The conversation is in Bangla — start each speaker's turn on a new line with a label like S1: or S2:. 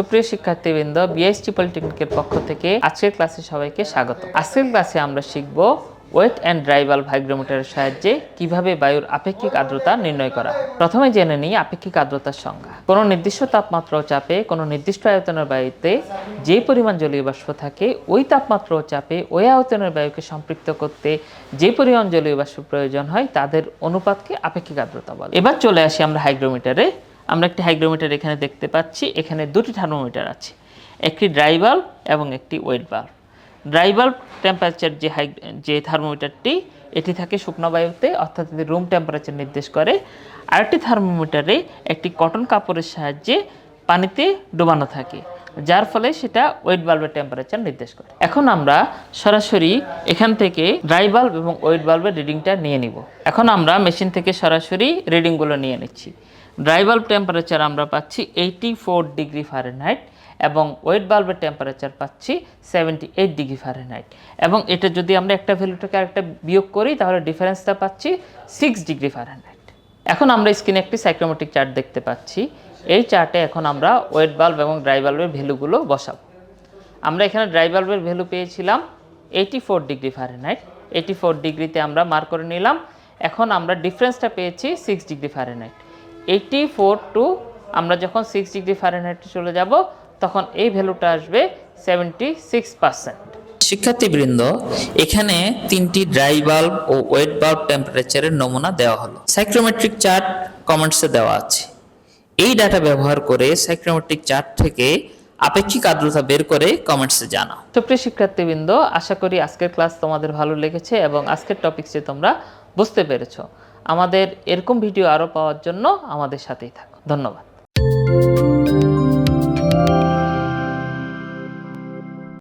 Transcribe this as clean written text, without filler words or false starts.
S1: সুপ্রিয় শিক্ষার্থীবৃন্দ, বিএসটি পলিটেকনিকের পক্ষ থেকে আজকের ক্লাসে সবাইকে স্বাগত। আজকের ক্লাসে আমরা শিখব ওয়েট অ্যান্ড ড্রাই বাল্ব হাইগ্রোমিটারের সাহায্যে কিভাবে বায়ুর আপেক্ষিক আর্দ্রতা নির্ণয় করা হয়। প্রথমে জেনে নিই আপেক্ষিক আর্দ্রতার সংজ্ঞা। কোনো নির্দিষ্ট তাপমাত্রা ও চাপে কোনো নির্দিষ্ট আয়তনের বায়ুতে যে পরিমাণ জলীয় বাষ্প থাকে, ওই তাপমাত্রা ও চাপে ওই আয়তনের বায়ুকে সম্পৃক্ত করতে যে পরিমাণ জলীয় বাষ্প প্রয়োজন হয় তাদের অনুপাতকে আপেক্ষিক আর্দ্রতা বলে। এবার চলে আসি আমরা হাইগ্রোমিটারে। আমরা একটি হাইগ্রোমিটার এখানে দেখতে পাচ্ছি। এখানে দুটি থার্মোমিটার আছে, একটি ড্রাই বাল্ব এবং একটি wait bulb. Dry bulb temperature যে থার্মোমিটারটি, এটি থাকে শুকনো বায়ুতে, অর্থাৎ রুম টেম্পারেচার নির্দেশ করে। আরেকটি থার্মোমিটারে একটি কটন কাপড়ের সাহায্যে পানিতে ডোবানো থাকে, যার ফলে সেটা ওয়েট বাল্বের টেম্পারেচার নির্দেশ করে। এখন আমরা সরাসরি এখান থেকে ড্রাই বাল্ব এবং ওয়েট বাল্বের রিডিংটা নিয়ে নিব। এখন আমরা মেশিন থেকে সরাসরি রিডিংগুলো নিয়ে নিচ্ছি। ড্রাই বাল্ব টেম্পারেচার আমরা পাচ্ছি 84 ডিগ্রি ফারেনহাইট এবং ওয়েট বাল্বের টেম্পারেচার পাচ্ছি 78 ডিগ্রি ফারেনহাইট। এবং এটা যদি আমরা একটা ভ্যালুটাকে আরেকটা বিয়োগ করি তাহলে ডিফারেন্সটা পাচ্ছি 6 ডিগ্রি ফারেনহাইট। এখন আমরা স্ক্রিনে একটি সাইক্রোমেট্রিক চার্ট দেখতে পাচ্ছি। এই চার্টে এখন আমরা ওয়েট বাল্ব এবং ড্রাই বাল্বের ভ্যালুগুলো বসাবো। আমরা এখানে ড্রাই বাল্বের ভ্যালু পেয়েছিলাম 84 ডিগ্রি ফারেনহাইট। 84 ডিগ্রিতে আমরা মার্ক করে নিলাম। এখন আমরা ডিফারেন্সটা পেয়েছি 6 ডিগ্রি ফারেনহাইট। 84 টু আমরা যখন 6 ডিগ্রি ফারেনহাইটে চলে যাব তখন এই ভ্যালুটা আসবে 76%। শিক্ষার্থীবৃন্দ, এখানে তিনটি ড্রাই বাল্ব ও ওয়েট বাল্ব টেম্পারেচারের নমুনা দেওয়া হলো। সাইক্রোমেট্রিক চার্ট কমেন্টসে দেওয়া আছে। এই ডাটা ব্যবহার করে সাইক্রোমেট্রিক চার্ট থেকে আপেক্ষিক আর্দ্রতা বের করে কমেন্টসে জানাও। সুপ্রিয় শিক্ষার্থীবৃন্দ, আশা করি আজকের ক্লাস তোমাদের ভালো লেগেছে এবং আজকের টপিকসে তোমরা বুঝতে পেরেছো। আমাদের এরকম ভিডিও আরও পাওয়ার জন্য আমাদের সাথেই থাকো। ধন্যবাদ।